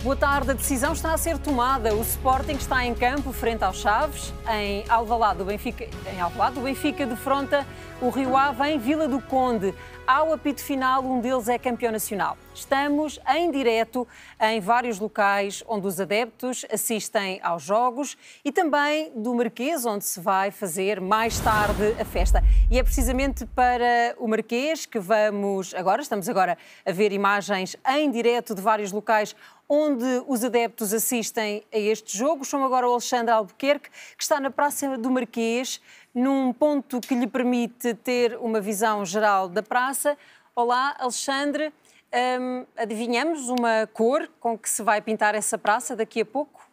Boa tarde, a decisão está a ser tomada. O Sporting está em campo frente aos Chaves. Em Alvalade, o Benfica defronta o Rio Ave em Vila do Conde. Ao apito final, um deles é campeão nacional. Estamos em direto em vários locais onde os adeptos assistem aos jogos e também do Marquês, onde se vai fazer mais tarde a festa. E é precisamente para o Marquês que estamos agora a ver imagens em direto de vários locais onde os adeptos assistem a este jogo. Chamo agora o Alexandre Albuquerque, que está na Praça do Marquês, num ponto que lhe permite ter uma visão geral da praça. Olá, Alexandre. Adivinhamos uma cor com que se vai pintar essa praça daqui a pouco?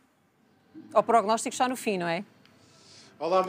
O prognóstico está no fim, não é? Olá,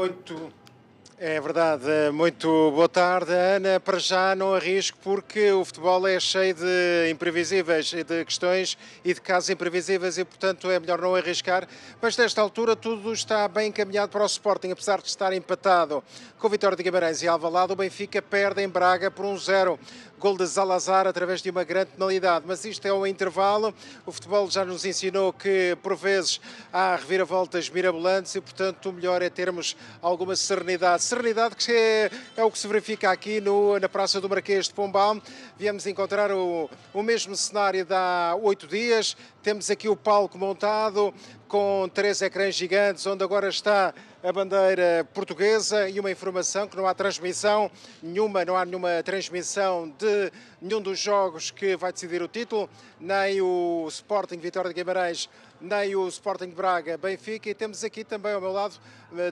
É verdade, muito boa tarde, Ana. Para já não arrisco porque o futebol é cheio de imprevisíveis, de questões e de casos imprevisíveis e, portanto, é melhor não arriscar. Mas, nesta altura, tudo está bem encaminhado para o Sporting, apesar de estar empatado com o Vitória de Guimarães e Alvalade. O Benfica perde em Braga por 1-0. Gol de Zalazar através de uma grande penalidade, mas isto é um intervalo. O futebol já nos ensinou que, por vezes, há reviravoltas mirabolantes e, portanto, o melhor é termos alguma serenidade. Serenidade que é o que se verifica aqui na Praça do Marquês de Pombal. Viemos encontrar o mesmo cenário de há 8 dias. Temos aqui o palco montado com 3 ecrãs gigantes, onde agora está a bandeira portuguesa e uma informação que não há transmissão nenhuma, não há nenhuma transmissão de nenhum dos jogos que vai decidir o título, nem o Sporting Vitória de Guimarães, nem o Sporting de Braga Benfica. E temos aqui também ao meu lado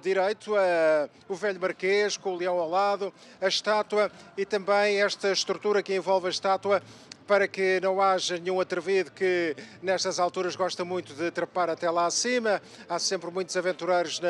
direito o velho Marquês, com o leão ao lado, a estátua e também esta estrutura que envolve a estátua, para que não haja nenhum atrevido que nestas alturas gosta muito de trepar até lá acima. Há sempre muitos aventureiros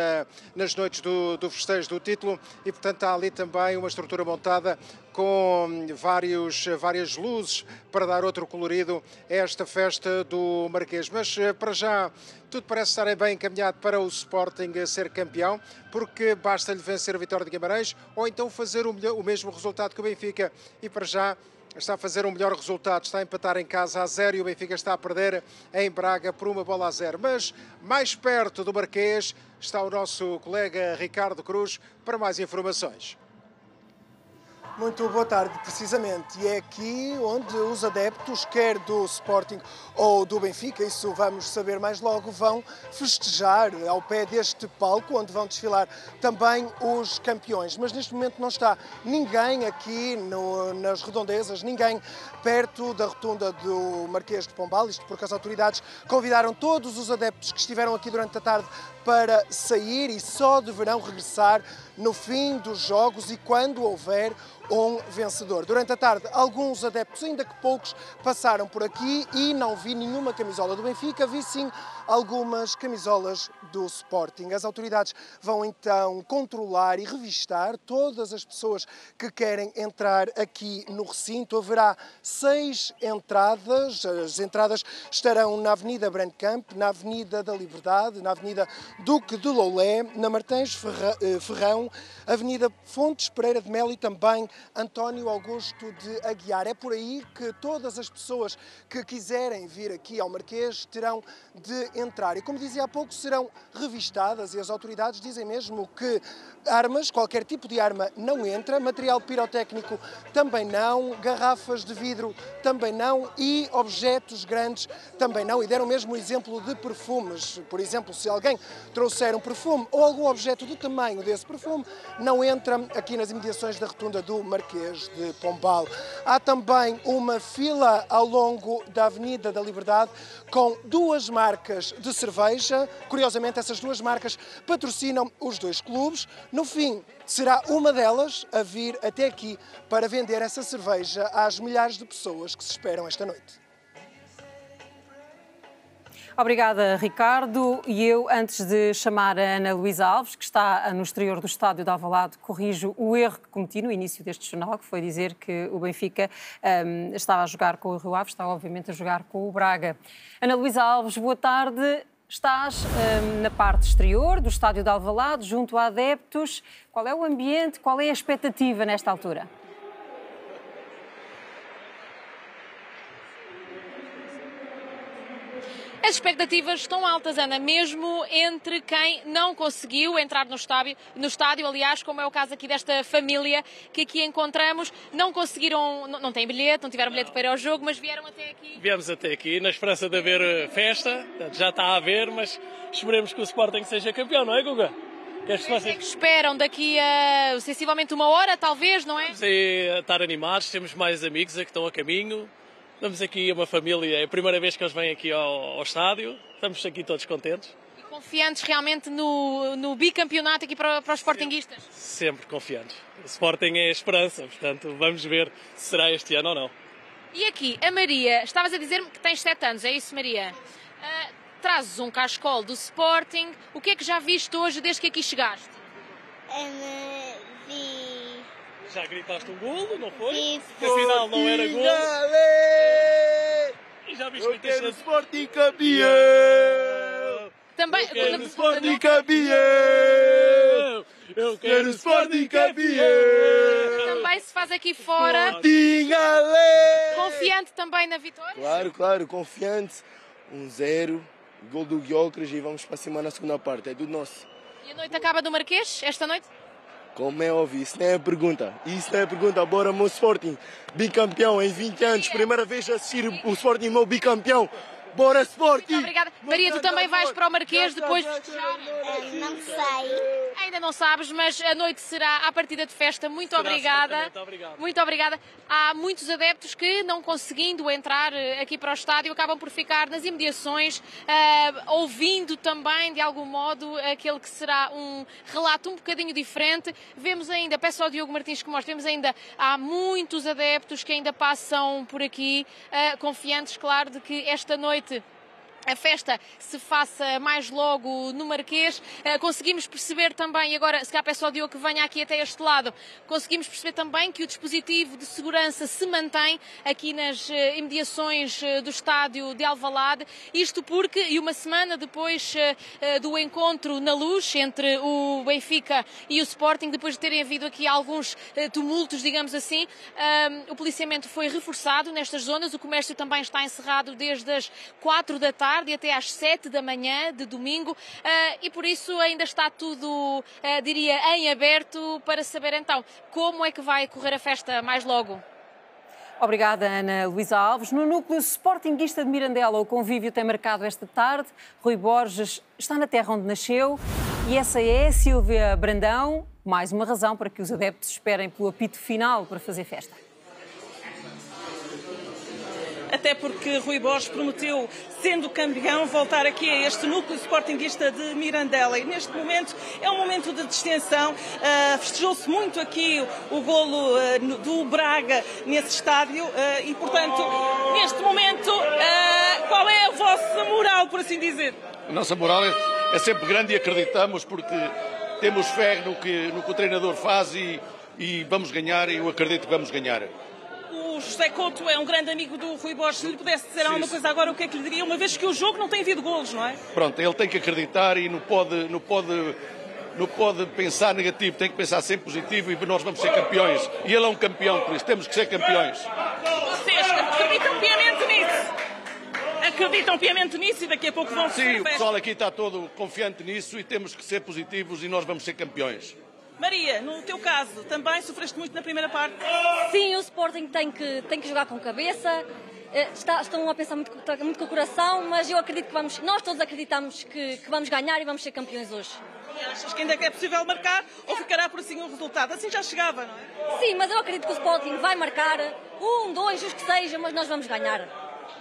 nas noites do festejo do título e, portanto, há ali também uma estrutura montada com várias luzes para dar outro colorido a esta festa do Marquês. Mas, para já, tudo parece estar bem encaminhado para o Sporting ser campeão, porque basta-lhe vencer a Vitória de Guimarães ou então fazer o mesmo resultado que o Benfica. E, para já, está a fazer um melhor resultado, está a empatar em casa a 0 e o Benfica está a perder em Braga por 1-0. Mas mais perto do Marquês está o nosso colega Ricardo Cruz para mais informações. Muito boa tarde, precisamente. E é aqui onde os adeptos, quer do Sporting ou do Benfica, isso vamos saber mais logo, vão festejar ao pé deste palco, onde vão desfilar também os campeões. Mas neste momento não está ninguém aqui nas redondezas, ninguém perto da rotunda do Marquês de Pombal, isto porque as autoridades convidaram todos os adeptos que estiveram aqui durante a tarde para sair e só deverão regressar no fim dos jogos e quando houver um vencedor. Durante a tarde, alguns adeptos, ainda que poucos, passaram por aqui e não vi nenhuma camisola do Benfica, vi sim algumas camisolas do Sporting. As autoridades vão então controlar e revistar todas as pessoas que querem entrar aqui no recinto. Haverá 6 entradas. As entradas estarão na Avenida Brandcamp, na Avenida da Liberdade, na Avenida Duque de Loulé, na Martins Ferrão, Avenida Fontes Pereira de Melo e também António Augusto de Aguiar. É por aí que todas as pessoas que quiserem vir aqui ao Marquês terão de entrar. E como dizia há pouco, serão revistadas e as autoridades dizem mesmo que armas, qualquer tipo de arma não entra, material pirotécnico também não, garrafas de vidro também não e objetos grandes também não. E deram mesmo o exemplo de perfumes. Por exemplo, se alguém trouxer um perfume ou algum objeto do tamanho desse perfume, não entra aqui nas imediações da rotunda do Marquês de Pombal. Há também uma fila ao longo da Avenida da Liberdade com 2 marcas de cerveja. Curiosamente, essas 2 marcas patrocinam os 2 clubes. No fim, será uma delas a vir até aqui para vender essa cerveja às milhares de pessoas que se esperam esta noite. Obrigada, Ricardo. E eu, antes de chamar a Ana Luísa Alves, que está no exterior do estádio de Alvalade, corrijo o erro que cometi no início deste jornal, que foi dizer que o Benfica estava a jogar com o Rio Ave, está obviamente a jogar com o Braga. Ana Luísa Alves, boa tarde. Estás na parte exterior do estádio de Alvalade, junto a adeptos. Qual é o ambiente, qual é a expectativa nesta altura? As expectativas estão altas, Ana, mesmo entre quem não conseguiu entrar no estádio, aliás, como é o caso aqui desta família que aqui encontramos, não conseguiram, não têm bilhete, não tiveram bilhete para ir ao jogo, mas vieram até aqui. Viemos até aqui na esperança de haver festa, já está a haver, mas esperemos que o Sporting seja campeão, não é, Guga? O que é que esperam daqui a sensivelmente uma hora, talvez, não é? Vamos estar animados, temos mais amigos que estão a caminho. Estamos aqui, uma família, é a primeira vez que eles vêm aqui ao estádio, estamos aqui todos contentes. E confiantes realmente no bicampeonato aqui para os sportinguistas? Sempre confiantes. O Sporting é a esperança, portanto vamos ver se será este ano ou não. E aqui, a Maria, estavas a dizer-me que tens 7 anos, é isso, Maria? Trazes um cascol do Sporting, o que é que já viste hoje desde que aqui chegaste? Vi. Já gritaste um golo, não foi? Sim, que afinal não era golo. E já viste muita gente. Sporting campeão! Também, quero Sporting campeão! Eu quero Sporting campeão! Também se faz aqui fora. Sporting Ale! Confiante também na vitória? Claro, confiante. 1-0, gol do Gyökeres e vamos para cima na segunda parte, é do nosso. E a noite acaba do Marquês, esta noite? Como é óbvio, isso não é pergunta. Bora, meu Sporting, bicampeão em 20 anos, primeira vez a assistir o Sporting, meu bicampeão. Bora, Sporting! Muito obrigada. Maria, tu também vais para o Marquês depois de festejar? Não sei. Ainda não sabes, mas a noite será à partida de festa. Muito obrigada. Muito obrigada. Há muitos adeptos que, não conseguindo entrar aqui para o estádio, acabam por ficar nas imediações, ouvindo também, de algum modo, aquele que será um relato um bocadinho diferente. Vemos ainda, peço ao Diogo Martins que mostre, vemos ainda, há muitos adeptos que ainda passam por aqui, confiantes, claro, de que esta noite a festa se faça mais logo no Marquês. Conseguimos perceber também, e agora se calhar peço ao Diogo que venha aqui até este lado, conseguimos perceber também que o dispositivo de segurança se mantém aqui nas imediações do estádio de Alvalade. Isto porque, e uma semana depois do encontro na Luz entre o Benfica e o Sporting, depois de terem havido aqui alguns tumultos, digamos assim, o policiamento foi reforçado nestas zonas, o comércio também está encerrado desde as 4 da tarde e até às 7 da manhã de domingo, e por isso ainda está tudo, diria, em aberto para saber então como é que vai correr a festa mais logo. Obrigada, Ana Luísa Alves. No núcleo sportinguista de Mirandela, o convívio tem marcado esta tarde. Rui Borges está na terra onde nasceu e essa é Sílvia Brandão. Mais uma razão para que os adeptos esperem pelo apito final para fazer festa. Até porque Rui Borges prometeu, sendo campeão, voltar aqui a este núcleo sportinguista de Mirandela. E neste momento é um momento de distensão. Festejou-se muito aqui o golo do Braga nesse estádio e, portanto, neste momento, qual é a vossa moral, por assim dizer? A nossa moral é sempre grande e acreditamos porque temos fé no que o treinador faz e vamos ganhar, e eu acredito que vamos ganhar. O José Couto é um grande amigo do Rui Borges. Se lhe pudesse dizer alguma coisa agora, o que é que lhe diria? Uma vez que o jogo não tem havido golos, não é? Pronto, ele tem que acreditar e não pode pensar negativo, tem que pensar sempre positivo e nós vamos ser campeões. E ele é um campeão, por isso temos que ser campeões. Vocês acreditam piamente nisso? Acreditam piamente nisso e daqui a pouco vão ser Sim, o pessoal aqui está todo confiante nisso e temos que ser positivos e nós vamos ser campeões. Maria, no teu caso, também sofreste muito na primeira parte? Sim, o Sporting tem que jogar com cabeça, estão a pensar muito com o coração, mas eu acredito que nós todos acreditamos que vamos ganhar e vamos ser campeões hoje. E achas que ainda é possível marcar ou ficará por assim um resultado? Assim já chegava, não é? Sim, mas eu acredito que o Sporting vai marcar 1, 2, os que seja, mas nós vamos ganhar.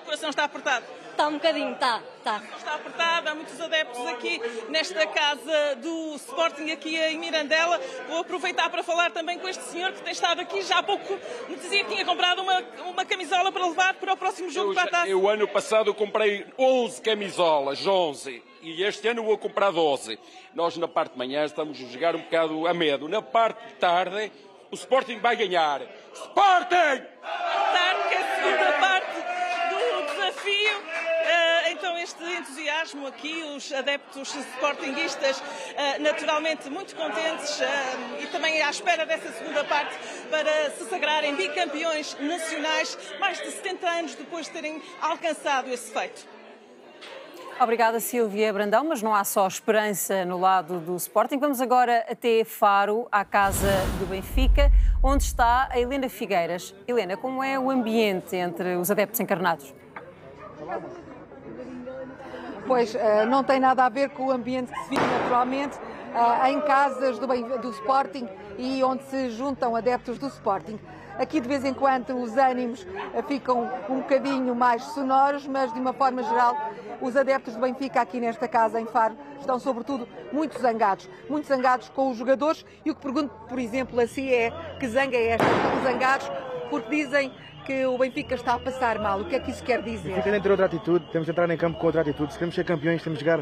O coração está apertado? Está um bocadinho, está. Está apertado, há muitos adeptos aqui nesta casa do Sporting aqui em Mirandela. Vou aproveitar para falar também com este senhor que tem estado aqui. Já há pouco me dizia que tinha comprado uma camisola para levar para o próximo jogo para a taça. O ano passado comprei 11 camisolas, 11. E este ano vou comprar 12. Nós na parte de manhã estamos a jogar um bocado a medo. Na parte de tarde o Sporting vai ganhar. Sporting! Tarde, que é a segunda parte do desafio. Então este entusiasmo aqui, os adeptos sportinguistas naturalmente muito contentes e também à espera dessa segunda parte para se sagrarem bicampeões nacionais, mais de 70 anos depois de terem alcançado esse feito. Obrigada, Silvia Brandão, mas não há só esperança no lado do Sporting. Vamos agora até Faro, à casa do Benfica, onde está a Helena Figueiras. Helena, como é o ambiente entre os adeptos encarnados? Pois, não tem nada a ver com o ambiente que se vive naturalmente em casas do Sporting e onde se juntam adeptos do Sporting. Aqui, de vez em quando, os ânimos ficam um bocadinho mais sonoros, mas, de uma forma geral, os adeptos do Benfica aqui nesta casa, em Faro, estão, sobretudo, muito zangados com os jogadores. E o que pergunto, por exemplo, assim é: que zanga é esta? Estão zangados porque dizem que o Benfica está a passar mal. O que é que isso quer dizer? O Benfica tem que ter outra atitude, temos de entrar em campo com outra atitude. Se queremos ser campeões, temos de jogar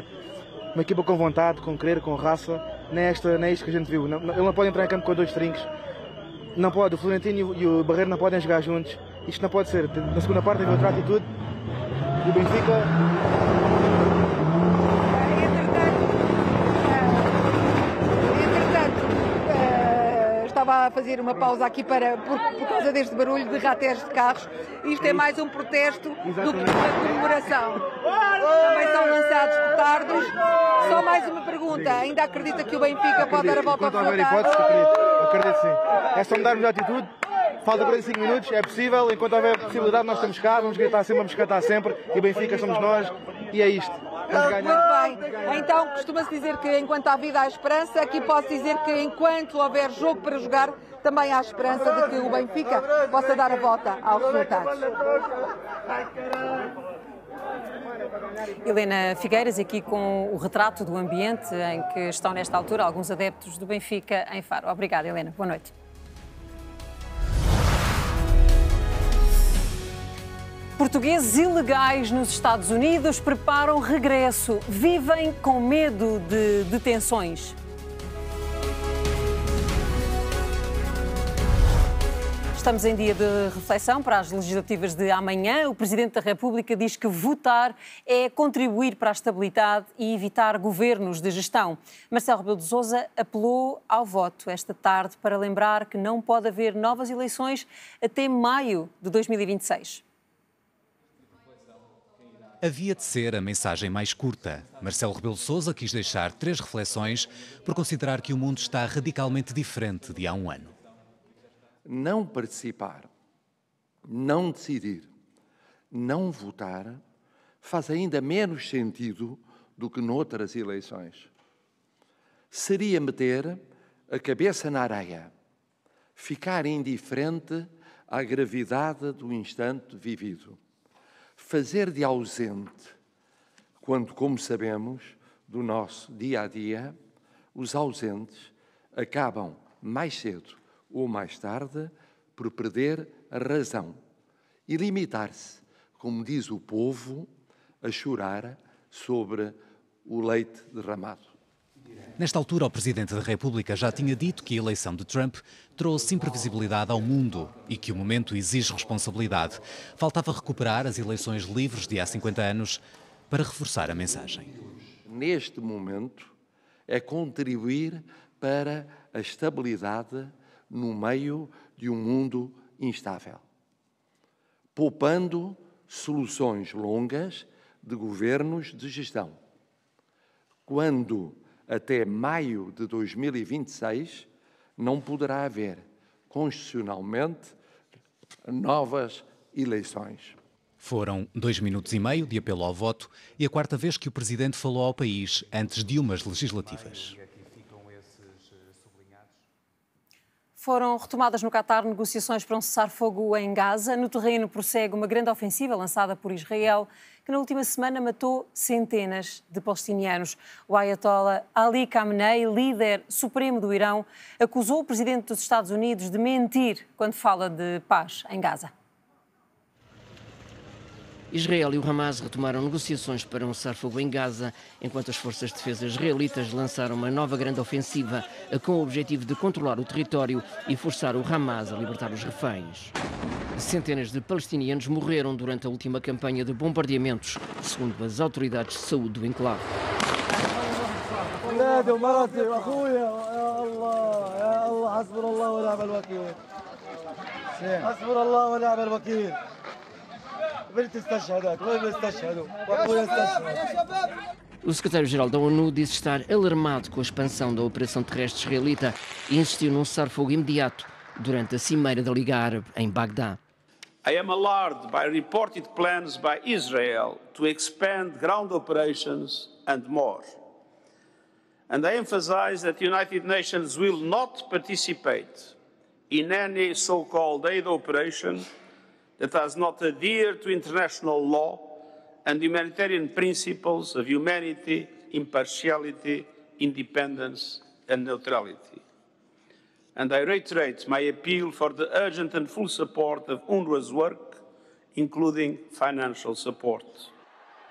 uma equipa com vontade, com querer, com raça. Não é isto que a gente viu. Ele não pode entrar em campo com dois trinques. Não pode, o Florentino e o Barreiro não podem jogar juntos. Isto não pode ser. Na segunda parte teve outra atitude. E o Benfica... Estava a fazer uma pausa aqui por causa deste barulho de rateres de carros. Isto é mais um protesto do que uma comemoração. Também são lançados petardos. Só mais uma pergunta. Ainda acredita que o Benfica pode dar a volta ao resultado? Acredito sim. É só mudarmos de atitude. Falta 45 minutos, é possível. Enquanto houver possibilidade, nós estamos cá, vamos gritar sempre, vamos cantar sempre. E o Benfica somos nós. E é isto. Muito bem. Então, costuma-se dizer que enquanto há vida há esperança. Aqui posso dizer que enquanto houver jogo para jogar, também há esperança de que o Benfica possa dar a volta aos resultados. Helena Figueiras, aqui com o retrato do ambiente em que estão nesta altura alguns adeptos do Benfica em Faro. Obrigada, Helena. Boa noite. Portugueses ilegais nos Estados Unidos preparam regresso. Vivem com medo de detenções. Estamos em dia de reflexão para as legislativas de amanhã. O Presidente da República diz que votar é contribuir para a estabilidade e evitar governos de gestão. Marcelo Rebelo de Sousa apelou ao voto esta tarde para lembrar que não pode haver novas eleições até maio de 2026. Havia de ser a mensagem mais curta. Marcelo Rebelo de Sousa quis deixar 3 reflexões por considerar que o mundo está radicalmente diferente de há um ano. Não participar, não decidir, não votar faz ainda menos sentido do que noutras eleições. Seria meter a cabeça na areia, ficar indiferente à gravidade do instante vivido. Fazer de ausente, quando, como sabemos, do nosso dia-a-dia, os ausentes acabam mais cedo ou mais tarde por perder a razão e limitar-se, como diz o povo, a chorar sobre o leite derramado. Nesta altura, o Presidente da República já tinha dito que a eleição de Trump trouxe imprevisibilidade ao mundo e que o momento exige responsabilidade. Faltava recuperar as eleições livres de há 50 anos para reforçar a mensagem. Neste momento, é contribuir para a estabilidade no meio de um mundo instável, poupando soluções longas de governos de gestão. Quando até maio de 2026 não poderá haver, constitucionalmente, novas eleições. Foram 2 minutos e meio de apelo ao voto e a 4ª vez que o Presidente falou ao país antes de umas legislativas. Foram retomadas no Qatar negociações para um cessar-fogo em Gaza. No terreno prossegue uma grande ofensiva lançada por Israel, que na última semana matou centenas de palestinianos. O Ayatollah Ali Khamenei, líder supremo do Irão, acusou o presidente dos Estados Unidos de mentir quando fala de paz em Gaza. Israel e o Hamas retomaram negociações para um cessar-fogo em Gaza, enquanto as forças de defesa israelitas lançaram uma nova grande ofensiva com o objetivo de controlar o território e forçar o Hamas a libertar os reféns. Centenas de palestinianos morreram durante a última campanha de bombardeamentos, segundo as autoridades de saúde do enclave. O secretário-geral da ONU disse estar alarmado com a expansão da operação terrestre israelita e insistiu num cessar-fogo imediato durante a cimeira da Liga Árabe em Bagdá. I am alarmed by reported plans by Israel to expand ground operations and more. And I emphasize that the United Nations will not participate in any so-called aid operation that does not adhere to international law and humanitarian principles of humanity, impartiality, independence and neutrality. And I reiterate my appeal for the urgent and full support of UNRWA's work, including financial support.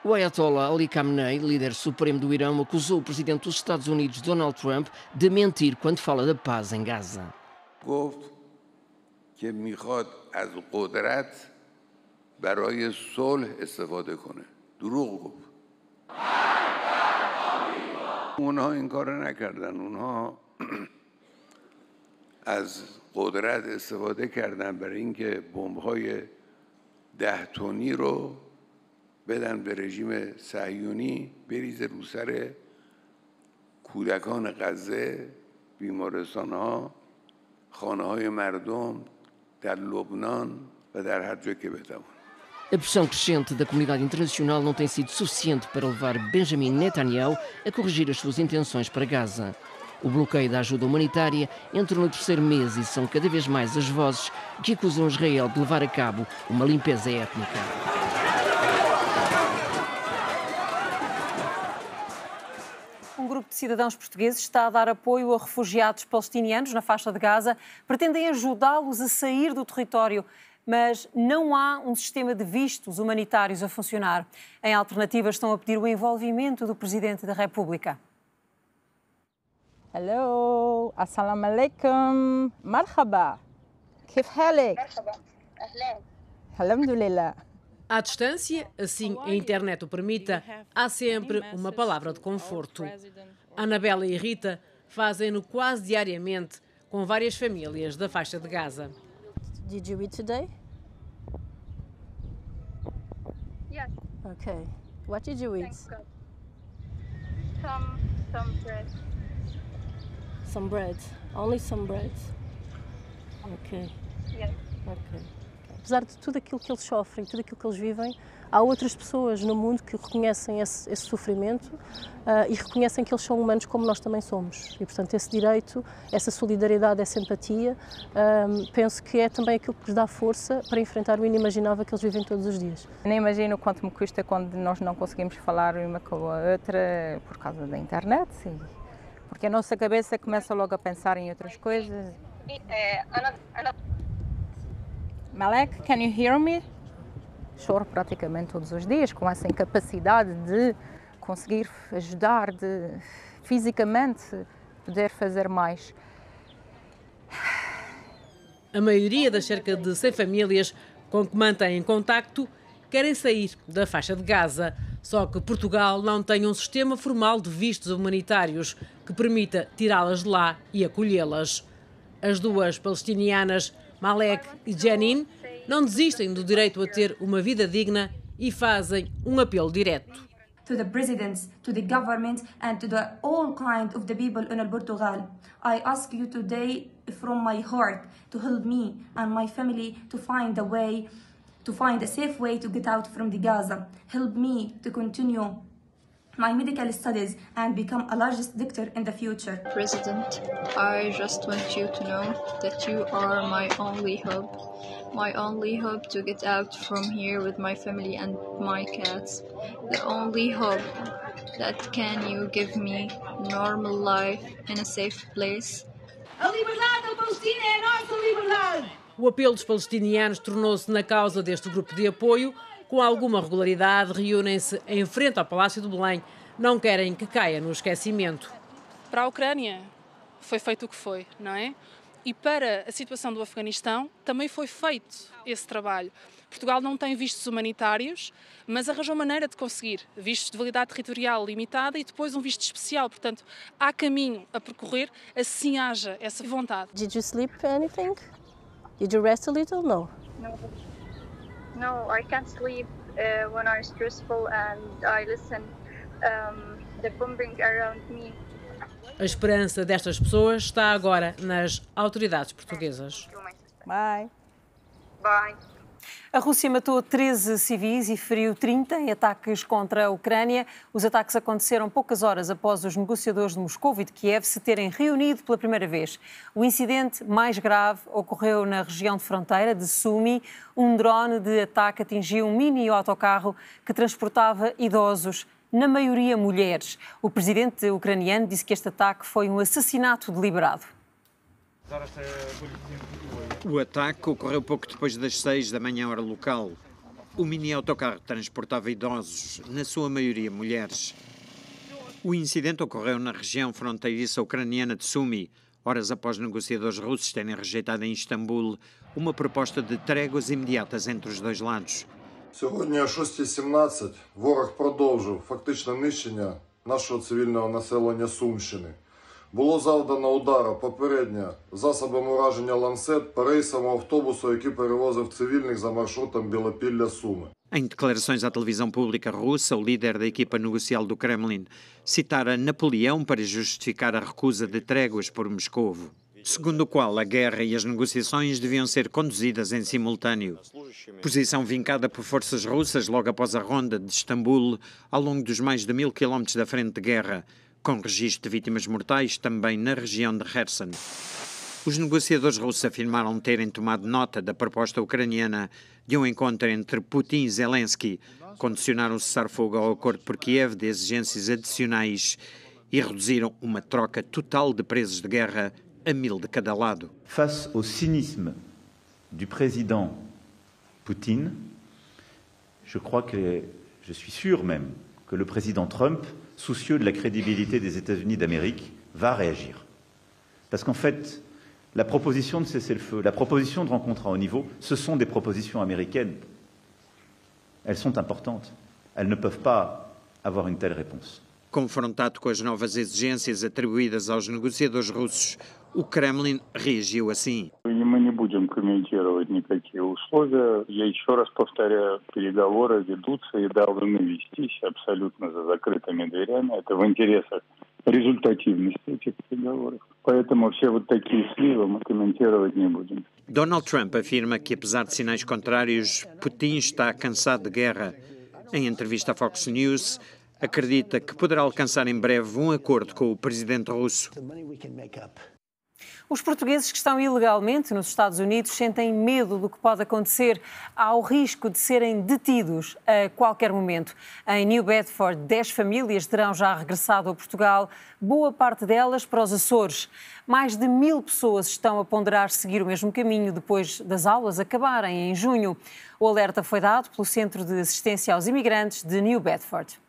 O Ayatollah Ali Khamenei, líder supremo do Irão, acusou o presidente dos Estados Unidos, Donald Trump, de mentir quando fala da paz em Gaza. گفت که میخواد از قدرت برای صلح استفاده کنه. دروغ گفت. اونها این کارو نکردن. اونها از قدرت استفاده کردن برای اینکه بمب‌های 10 تنی رو بدن به رژیم صهیونی بریزه رو سر کودکان غزه، بیمارستان‌ها، خانه‌های مردم در لبنان و در هر جا که بتوان. A pressão crescente da comunidade internacional não tem sido suficiente para levar Benjamin Netanyahu a corrigir as suas intenções para Gaza. O bloqueio da ajuda humanitária entra no terceiro mês e são cada vez mais as vozes que acusam Israel de levar a cabo uma limpeza étnica. Um grupo de cidadãos portugueses está a dar apoio a refugiados palestinianos na faixa de Gaza. Pretendem ajudá-los a sair do território, mas não há um sistema de vistos humanitários a funcionar. Em alternativa, estão a pedir o envolvimento do Presidente da República. Hello, assalamu alaikum, marhaba, كيف حالك؟ Alhamdulillah. À distância, assim a internet o permita, há sempre uma palavra de conforto. Anabela e Rita fazem-no quase diariamente com várias famílias da faixa de Gaza. Did you eat today? Yes. Okay. What did you eat? Some bread. Some bread. Only some bread. Okay. Yes. Okay. Apesar de tudo aquilo que eles sofrem, tudo aquilo que eles vivem, há outras pessoas no mundo que reconhecem esse sofrimento e reconhecem que eles são humanos como nós também somos. E, portanto, esse direito, essa solidariedade, essa empatia, penso que é também aquilo que lhes dá força para enfrentar o inimaginável que eles vivem todos os dias. Nem imagino quanto me custa quando nós não conseguimos falar uma com a outra por causa da internet, porque a nossa cabeça começa logo a pensar em outras coisas. Malek, can you hear me? Choro praticamente todos os dias com essa incapacidade de conseguir ajudar, de fisicamente poder fazer mais. A maioria das cerca de 100 famílias com que mantêm contacto querem sair da faixa de Gaza. Só que Portugal não tem um sistema formal de vistos humanitários que permita tirá-las de lá e acolhê-las. As duas palestinianas, Malek e Jenin, não desistem do direito a ter uma vida digna e fazem um apelo direto. To the presidents, to the government and to the all kind of the people in Portugal. I ask you today from my heart to help me and my family to find a way, to find a safe way to get out from the Gaza. Help me to continue my medical studies and become a largest doctor in the future. President, I just want you to know that you are my only hope to get out from here with my family and my cats. The only hope that can you give me normal life in a safe place. A liberdade da Palestina é a nossa liberdade! O apelo dos palestinianos tornou-se na causa deste grupo de apoio. Com alguma regularidade, reúnem-se em frente ao Palácio de Belém. Não querem que caia no esquecimento. Para a Ucrânia foi feito o que foi, não é? E para a situação do Afeganistão também foi feito esse trabalho. Portugal não tem vistos humanitários, mas arranjou maneira de conseguir vistos de validade territorial limitada e depois um visto especial. Portanto, há caminho a percorrer, assim haja essa vontade. Did you sleep anything? Did you rest a little? No. No. No, I can't sleep when I'm stressful and I listen the bombing around me. A esperança destas pessoas está agora nas autoridades portuguesas. Bye. Bye. A Rússia matou 13 civis e feriu 30 em ataques contra a Ucrânia. Os ataques aconteceram poucas horas após os negociadores de Moscou e de Kiev se terem reunido pela primeira vez. O incidente mais grave ocorreu na região de fronteira de Sumy. Um drone de ataque atingiu um mini autocarro que transportava idosos, na maioria mulheres. O presidente ucraniano disse que este ataque foi um assassinato deliberado. O ataque ocorreu pouco depois das 6 da manhã, hora local. O mini-autocarro transportava idosos, na sua maioria mulheres. O incidente ocorreu na região fronteiriça ucraniana de Sumy, horas após negociadores russos terem rejeitado em Istambul uma proposta de tréguas imediatas entre os dois lados. Сьогодні о 6:17 ворог продовжив фактичне нищення нашого цивільного населення Сумщини. Було завдано удару попередньо засобами ураження «Ланцет» по рейсовому автобусу, який перевозив цивільних за маршрутом Білопілля-Суми. Em declarações à televisão pública russa, o líder da equipa negocial do Kremlin citara Napoleão para justificar a recusa de tréguas por Moscovo, segundo o qual a guerra e as negociações deviam ser conduzidas em simultâneo. Posição vincada por forças russas logo após a ronda de Istambul, ao longo dos mais de 1000 quilómetros da frente de guerra, com registro de vítimas mortais também na região de Kherson. Os negociadores russos afirmaram terem tomado nota da proposta ucraniana de um encontro entre Putin e Zelensky, condicionaram o cessar-fogo ao acordo por Kiev de exigências adicionais e reduziram uma troca total de presos de guerra a 1000 de cada lado. Face au cynisme du président Poutine, je suis sûr même que le président Trump, soucieux de la crédibilité des États-Unis d'Amérique, va réagir. Parce qu'en fait, la proposition de cessez-le-feu, la proposition de rencontre à haut niveau, ce sont des propositions américaines. Elles sont importantes. Elles ne peuvent pas avoir une telle réponse. Confrontado com as novas exigências atribuídas aos negociadores russos, o Kremlin reagiu assim. Мы не будем комментировать никакие условия. Я еще раз повторяю, переговоры ведутся и должны вестись абсолютно за закрытыми дверями. Это в интересах результативности этих переговоров. Поэтому все вот такие сливы мы комментировать не будем. Donald Trump afirma que, apesar de sinais contrários, Putin está cansado de guerra. Em entrevista à Fox News, acredita que poderá alcançar em breve um acordo com o presidente russo. Os portugueses que estão ilegalmente nos Estados Unidos sentem medo do que pode acontecer. Há o risco de serem detidos a qualquer momento. Em New Bedford, 10 famílias terão já regressado a Portugal, boa parte delas para os Açores. Mais de 1000 pessoas estão a ponderar seguir o mesmo caminho depois das aulas acabarem em junho. O alerta foi dado pelo Centro de Assistência aos Imigrantes de New Bedford.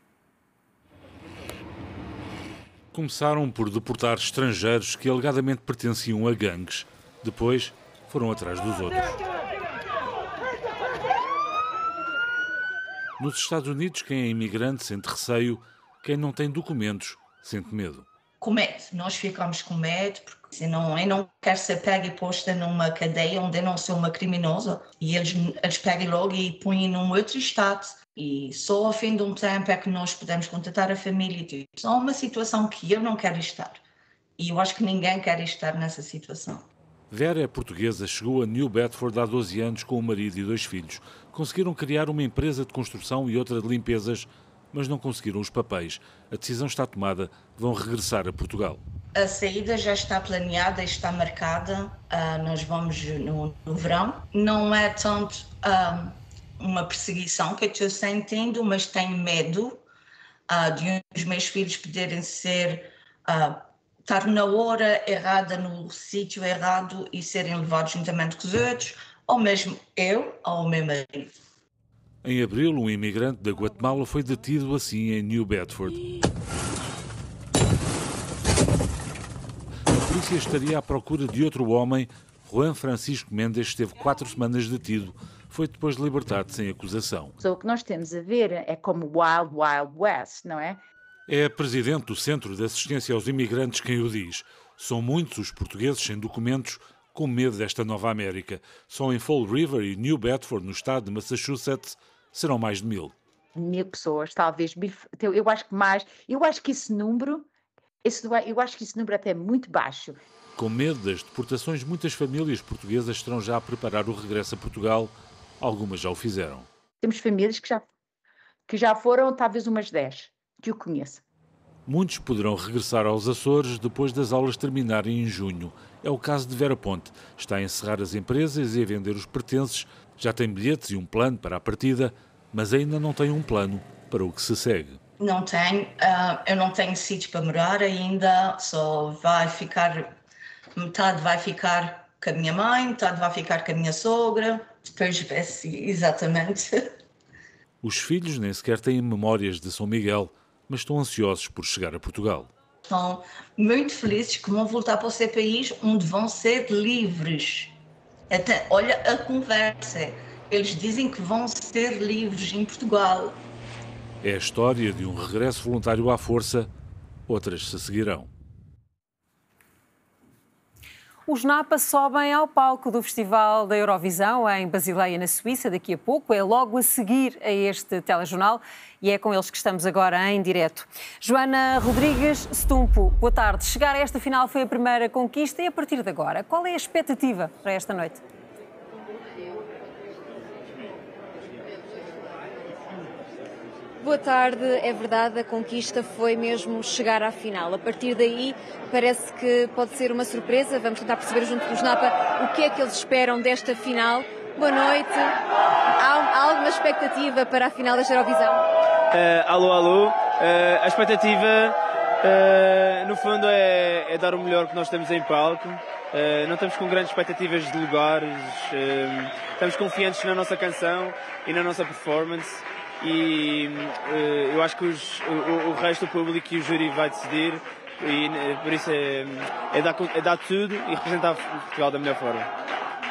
Começaram por deportar estrangeiros que alegadamente pertenciam a gangues. Depois, foram atrás dos outros. Nos Estados Unidos, quem é imigrante sente receio, quem não tem documentos sente medo. Com medo. Nós ficamos com medo, porque senão eu não quero ser pega e posta numa cadeia onde eu não sou uma criminosa. E eles pegam logo e põem num outro estado. E só ao fim de um tempo é que nós podemos contatar a família e tudo. É uma situação que eu não quero estar. E eu acho que ninguém quer estar nessa situação. Vera é portuguesa, chegou a New Bedford há 12 anos com o marido e 2 filhos. Conseguiram criar uma empresa de construção e outra de limpezas, mas não conseguiram os papéis. A decisão está tomada, vão regressar a Portugal. A saída já está planeada, está marcada. Nós vamos no verão. Não é tanto uma perseguição que eu estou sentindo, mas tenho medo de os meus filhos poderem estar na hora errada, no sítio errado e serem levados juntamente com os outros, ou mesmo eu ou o meu marido. Em abril, um imigrante da Guatemala foi detido assim em New Bedford. A polícia estaria à procura de outro homem. Juan Francisco Mendes esteve 4 semanas detido. Foi depois libertado sem acusação. O que nós temos a ver é como Wild Wild West, não é? É a presidente do Centro de Assistência aos Imigrantes quem o diz. São muitos os portugueses sem documentos com medo desta nova América. Só em Fall River e New Bedford, no estado de Massachusetts, serão mais de 1000. 1000 pessoas, talvez 1000, eu acho que mais, eu acho que esse número é até muito baixo. Com medo das deportações, muitas famílias portuguesas estão já a preparar o regresso a Portugal. Algumas já o fizeram. Temos famílias que já foram, talvez umas 10, que eu conheço. Muitos poderão regressar aos Açores depois das aulas terminarem em junho. É o caso de Vera Ponte. Está a encerrar as empresas e a vender os pertences. Já tem bilhetes e um plano para a partida, mas ainda não tem um plano para o que se segue. Não tenho, eu não tenho sítio para morar ainda, só vai ficar, metade vai ficar com a minha mãe, metade vai ficar com a minha sogra, depois vê-se exatamente. Os filhos nem sequer têm memórias de São Miguel, mas estão ansiosos por chegar a Portugal. Estão muito felizes que vão voltar para o seu país, onde vão ser livres. Até, olha a conversa, eles dizem que vão ser livres em Portugal. É a história de um regresso voluntário à força, outras se seguirão. Os Napa sobem ao palco do Festival da Eurovisão em Basileia, na Suíça, daqui a pouco. É logo a seguir a este telejornal e é com eles que estamos agora em direto. Joana Rodrigues Stumpo, boa tarde. Chegar a esta final foi a primeira conquista e a partir de agora, qual é a expectativa para esta noite? Boa tarde, é verdade, a conquista foi mesmo chegar à final. A partir daí parece que pode ser uma surpresa, vamos tentar perceber junto dos Napa o que é que eles esperam desta final. Boa noite, há alguma expectativa para a final desta Eurovisão? Alô, a expectativa no fundo é dar o melhor que nós temos em palco. Não estamos com grandes expectativas de lugares, estamos confiantes na nossa canção e na nossa performance. E eu acho que o resto do público e o júri vai decidir e por isso é dar tudo e representar Portugal da melhor forma.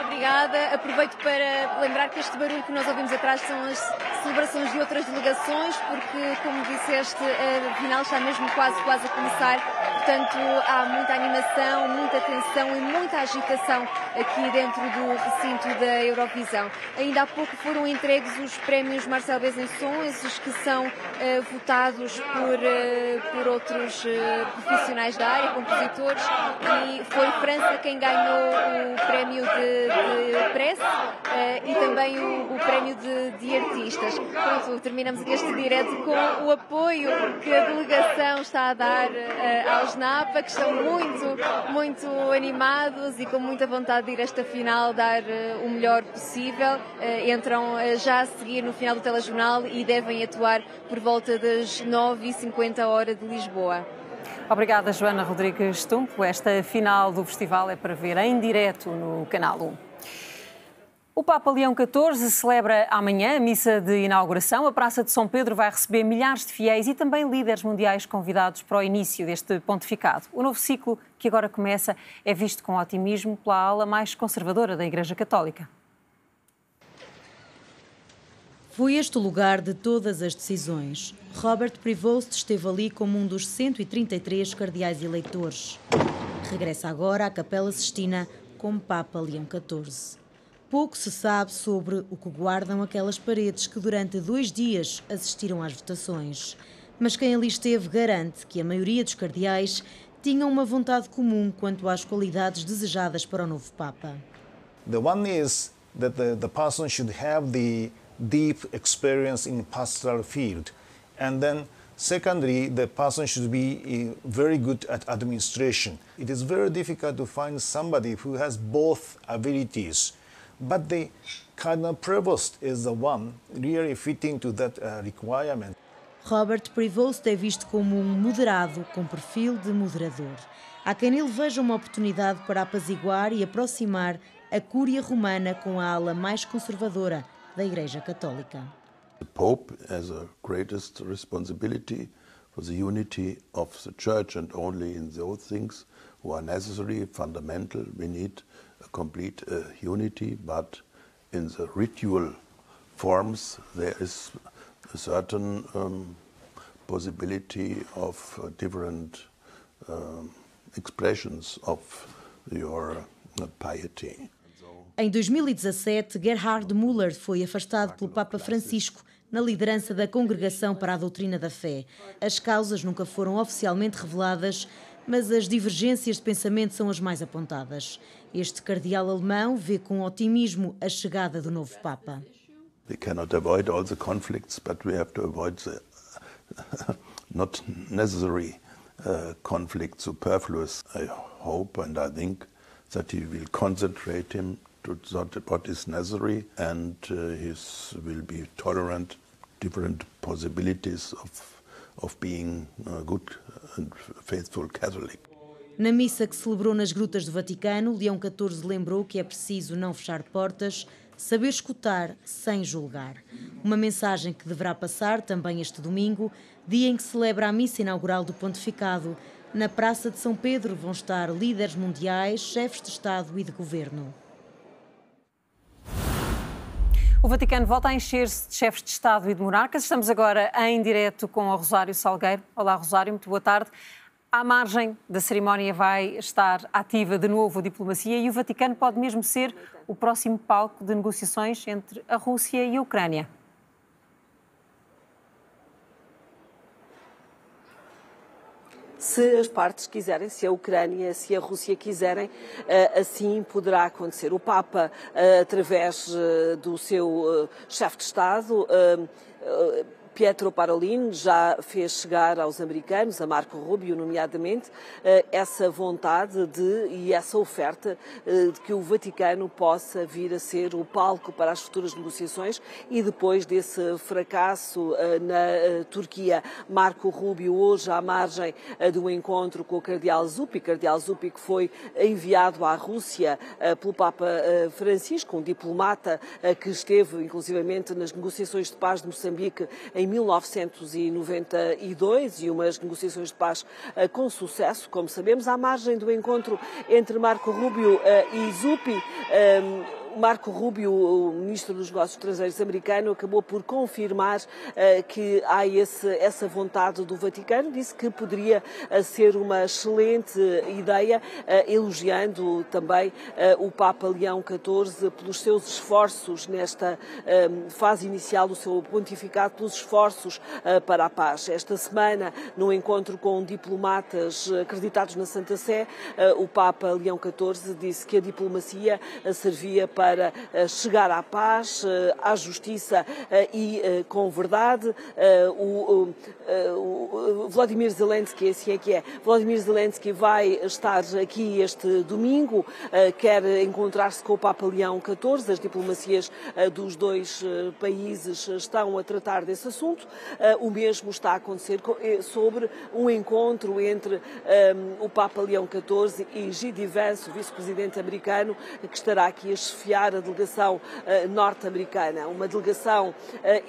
Obrigada. Aproveito para lembrar que este barulho que nós ouvimos atrás são as celebrações de outras delegações, porque, como disseste, a final está mesmo quase a começar. Portanto, há muita animação, muita tensão e muita agitação aqui dentro do recinto da Eurovisão. Ainda há pouco foram entregues os prémios Marcel Bezençon, esses que são votados por outros profissionais da área, compositores, e foi França quem ganhou o prémio de press e também o prémio de artistas. Pronto, terminamos aqui este direto com o apoio que a delegação está a dar aos Napa, que estão muito animados e com muita vontade de ir a esta final dar o melhor possível. Entram já a seguir no final do telejornal e devem atuar por volta das 9h50 hora de Lisboa. Obrigada, Joana Rodrigues Stumpo. Esta final do festival é para ver em direto no Canal 1. O Papa Leão XIV celebra amanhã a missa de inauguração. A Praça de São Pedro vai receber milhares de fiéis e também líderes mundiais convidados para o início deste pontificado. O novo ciclo, que agora começa, é visto com otimismo pela ala mais conservadora da Igreja Católica. Foi este o lugar de todas as decisões. Robert Prevost esteve ali como um dos 133 cardeais eleitores. Regressa agora à Capela Sistina como Papa Leão XIV. Pouco se sabe sobre o que guardam aquelas paredes que durante 2 dias assistiram às votações. Mas quem ali esteve garante que a maioria dos cardeais tinham uma vontade comum quanto às qualidades desejadas para o novo Papa. The one is that the person should have the deep experience in pastoral field, and then secondly, the person should be very good at administration. It is very difficult to find somebody who has both abilities, but the Cardinal Prevost is the one really fitting to that requirement. Robert Prevost é visto como um moderado com perfil de moderador. Há quem nele veja uma oportunidade para apaziguar e aproximar a Cúria Romana com a ala mais conservadora da Igreja Católica. The Pope has a greatest responsibility for the unity of the Church, and only in those things who are necessary, fundamental, we need a complete unity, but in the ritual forms there is a certain possibility of different expressions of your piety. Em 2017, Gerhard Müller foi afastado pelo Papa Francisco na liderança da Congregação para a Doutrina da Fé. As causas nunca foram oficialmente reveladas, mas as divergências de pensamento são as mais apontadas. Este cardeal alemão vê com otimismo a chegada do novo Papa. We cannot avoid all the conflicts, but we have to avoid the not necessary conflict, superfluous. I hope and I think that he will concentrate him to what is necessary, and he will be tolerant different possibilities of being a good and faithful Catholic. Na missa que celebrou nas Grutas do Vaticano, Leão XIV lembrou que é preciso não fechar portas, saber escutar sem julgar. Uma mensagem que deverá passar também este domingo, dia em que celebra a missa inaugural do pontificado. Na Praça de São Pedro vão estar líderes mundiais, chefes de Estado e de Governo. O Vaticano volta a encher-se de chefes de Estado e de monarcas. Estamos agora em direto com a Rosário Salgueiro. Olá, Rosário, muito boa tarde. À margem da cerimónia vai estar ativa de novo a diplomacia e o Vaticano pode mesmo ser o próximo palco de negociações entre a Rússia e a Ucrânia. Se as partes quiserem, se a Ucrânia, se a Rússia quiserem, assim poderá acontecer. O Papa, através do seu chefe de Estado, Pietro Parolin, já fez chegar aos americanos, a Marco Rubio nomeadamente, essa vontade e essa oferta de que o Vaticano possa vir a ser o palco para as futuras negociações e depois desse fracasso na Turquia. Marco Rubio hoje à margem do encontro com o Cardeal Zuppi que foi enviado à Rússia pelo Papa Francisco, um diplomata que esteve inclusivamente nas negociações de paz de Moçambique em 1992 e umas negociações de paz com sucesso, como sabemos, à margem do encontro entre Marco Rubio e Zuppi. Marco Rubio, o ministro dos Negócios Estrangeiros americano, acabou por confirmar que há essa vontade do Vaticano, disse que poderia ser uma excelente ideia, elogiando também o Papa Leão XIV pelos seus esforços nesta fase inicial do seu pontificado, pelos esforços para a paz. Esta semana, no encontro com diplomatas acreditados na Santa Sé, o Papa Leão XIV disse que a diplomacia servia para chegar à paz, à justiça e com verdade. O Volodymyr Zelensky, assim é que é, Volodymyr Zelensky vai estar aqui este domingo, quer encontrar-se com o Papa Leão XIV, as diplomacias dos dois países estão a tratar desse assunto. O mesmo está a acontecer sobre um encontro entre o Papa Leão XIV e J.D. Vance, o vice-presidente americano, que estará aqui a chefiar a delegação norte-americana. Uma delegação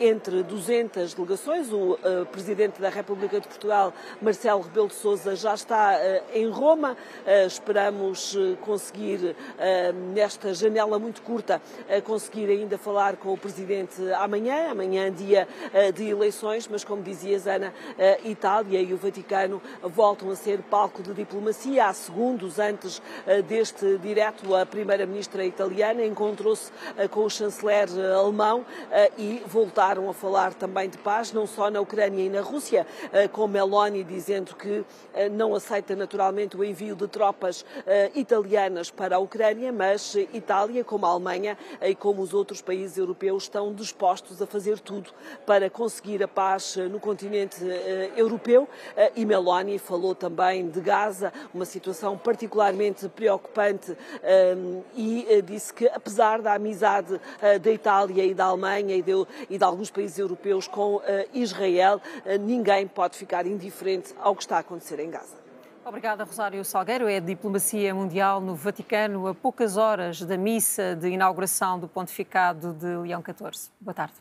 entre 200 delegações. O Presidente da República de Portugal, Marcelo Rebelo de Sousa, já está em Roma. Esperamos conseguir, nesta janela muito curta, conseguir ainda falar com o Presidente amanhã dia de eleições, mas como dizias, Ana, Itália e o Vaticano voltam a ser palco de diplomacia. Há segundos antes deste direto, a Primeira-Ministra italiana encontrou-se com o chanceler alemão e voltaram a falar também de paz, não só na Ucrânia e na Rússia, com Meloni dizendo que não aceita naturalmente o envio de tropas italianas para a Ucrânia, mas Itália, como a Alemanha e como os outros países europeus, estão dispostos a fazer tudo para conseguir a paz no continente europeu. E Meloni falou também de Gaza, uma situação particularmente preocupante, e disse que, apesar da amizade da Itália e da Alemanha e de alguns países europeus com Israel, ninguém pode ficar indiferente ao que está a acontecer em Gaza. Obrigada, Rosário Salgueiro. É a diplomacia mundial no Vaticano, a poucas horas da missa de inauguração do pontificado de Leão XIV. Boa tarde.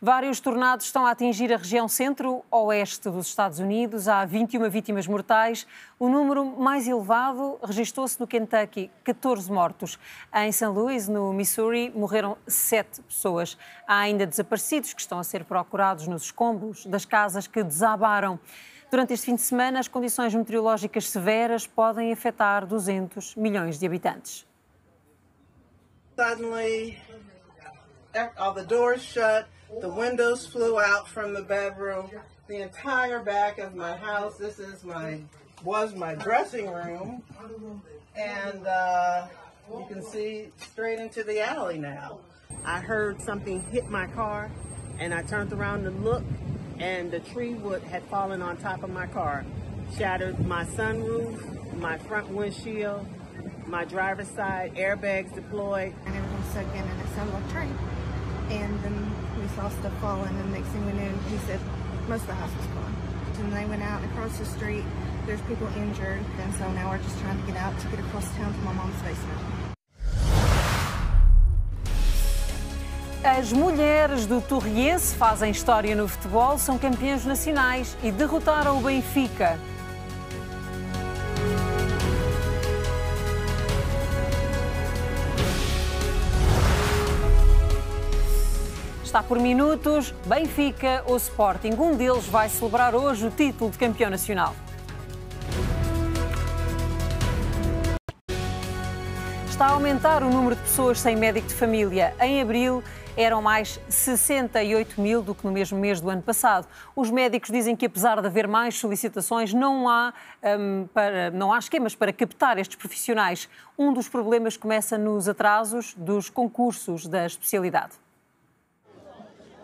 Vários tornados estão a atingir a região centro-oeste dos Estados Unidos. Há 21 vítimas mortais. O número mais elevado registrou-se no Kentucky, 14 mortos. Em St. Louis, no Missouri, morreram 7 pessoas. Há ainda desaparecidos que estão a ser procurados nos escombros das casas que desabaram. Durante este fim de semana, as condições meteorológicas severas podem afetar 200 milhões de habitantes. Suddenly, all the doors shut, the windows flew out from the bedroom, the entire back of my house. This is was my dressing room, and you can see straight into the alley now. I heard something hit my car, and I turned around to look, and the tree wood had fallen on top of my car, shattered my sunroof, my front windshield, my driver's side, airbags deployed. And everyone stuck in, and it sounded like a train. And then we saw stuff falling, and the next thing we knew, he said most of the house was gone. And they went out and across the street. There's people injured, and so now we're just trying to get out to get across town to my mom's basement. As mulheres do Torriense fazem história no futebol, são campeãs nacionais e derrotaram o Benfica. Está por minutos, Benfica ou Sporting. Um deles vai celebrar hoje o título de campeão nacional. Está a aumentar o número de pessoas sem médico de família. Em abril eram mais 68 mil do que no mesmo mês do ano passado. Os médicos dizem que, apesar de haver mais solicitações, não há esquemas para captar estes profissionais. Um dos problemas começa nos atrasos dos concursos da especialidade.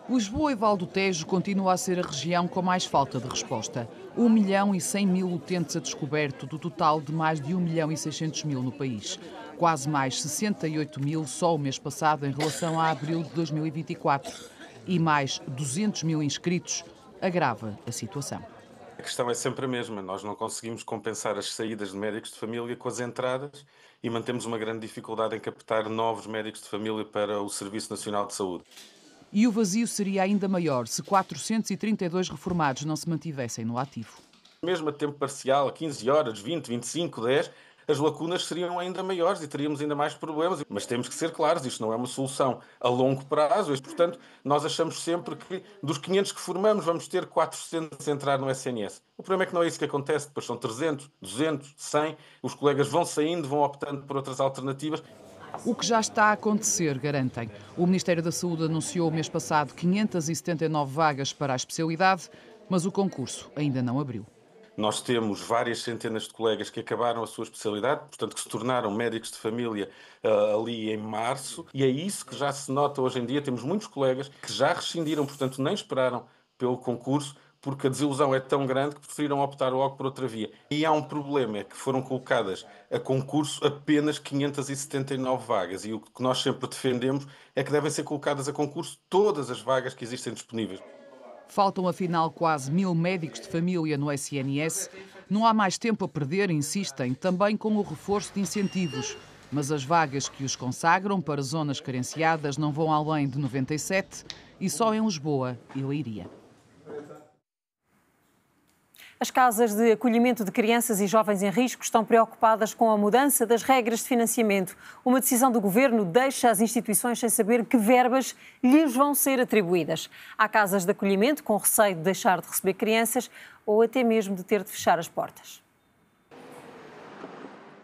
Lisboa e Val do Tejo continua a ser a região com mais falta de resposta. 1.100.000 utentes a descoberto do total de mais de 1.600.000 no país. Quase mais 68 mil só o mês passado em relação a abril de 2024. E mais 200 mil inscritos agrava a situação. A questão é sempre a mesma. Nós não conseguimos compensar as saídas de médicos de família com as entradas e mantemos uma grande dificuldade em captar novos médicos de família para o Serviço Nacional de Saúde. E o vazio seria ainda maior se 432 reformados não se mantivessem no ativo. Mesmo a tempo parcial, 15 horas, 20, 25, 10, as lacunas seriam ainda maiores e teríamos ainda mais problemas. Mas temos que ser claros, isto não é uma solução a longo prazo. E, portanto, nós achamos sempre que dos 500 que formamos vamos ter 400 a entrar no SNS. O problema é que não é isso que acontece. Depois são 300, 200, 100. Os colegas vão saindo, vão optando por outras alternativas. O que já está a acontecer, garantem. O Ministério da Saúde anunciou o mês passado 579 vagas para a especialidade, mas o concurso ainda não abriu. Nós temos várias centenas de colegas que acabaram a sua especialidade, portanto que se tornaram médicos de família ali em março, e é isso que já se nota hoje em dia. Temos muitos colegas que já rescindiram, portanto nem esperaram pelo concurso, porque a desilusão é tão grande que preferiram optar logo por outra via. E há um problema, é que foram colocadas a concurso apenas 579 vagas, e o que nós sempre defendemos é que devem ser colocadas a concurso todas as vagas que existem disponíveis. Faltam, afinal, quase 1000 médicos de família no SNS. Não há mais tempo a perder, insistem, também com o reforço de incentivos. Mas as vagas que os consagram para zonas carenciadas não vão além de 97 e só em Lisboa e Leiria. As casas de acolhimento de crianças e jovens em risco estão preocupadas com a mudança das regras de financiamento. Uma decisão do Governo deixa as instituições sem saber que verbas lhes vão ser atribuídas. Há casas de acolhimento com receio de deixar de receber crianças ou até mesmo de ter de fechar as portas.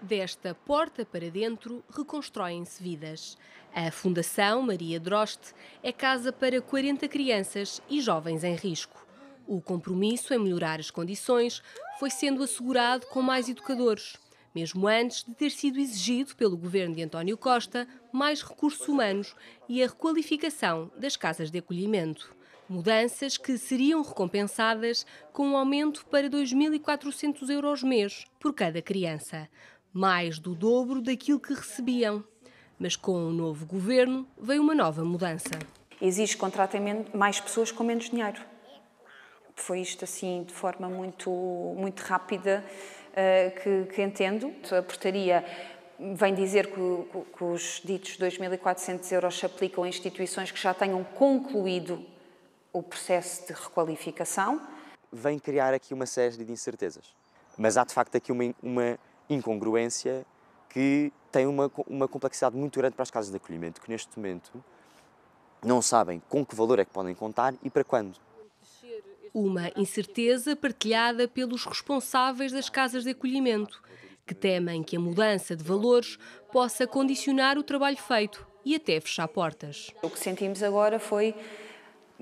Desta porta para dentro reconstroem-se vidas. A Fundação Maria Droste é casa para 40 crianças e jovens em risco. O compromisso em melhorar as condições foi sendo assegurado com mais educadores, mesmo antes de ter sido exigido pelo governo de António Costa mais recursos humanos e a requalificação das casas de acolhimento. Mudanças que seriam recompensadas com um aumento para 2.400 € mês por cada criança, mais do dobro daquilo que recebiam. Mas com o novo governo veio uma nova mudança. Exige que contratem mais pessoas com menos dinheiro. Foi isto assim de forma muito rápida que entendo. A portaria vem dizer que os ditos 2.400 € se aplicam a instituições que já tenham concluído o processo de requalificação. Vem criar aqui uma série de incertezas, mas há de facto aqui uma incongruência que tem uma complexidade muito grande para as casas de acolhimento, que neste momento não sabem com que valor é que podem contar e para quando. Uma incerteza partilhada pelos responsáveis das casas de acolhimento, que temem que a mudança de valores possa condicionar o trabalho feito e até fechar portas. O que sentimos agora foi,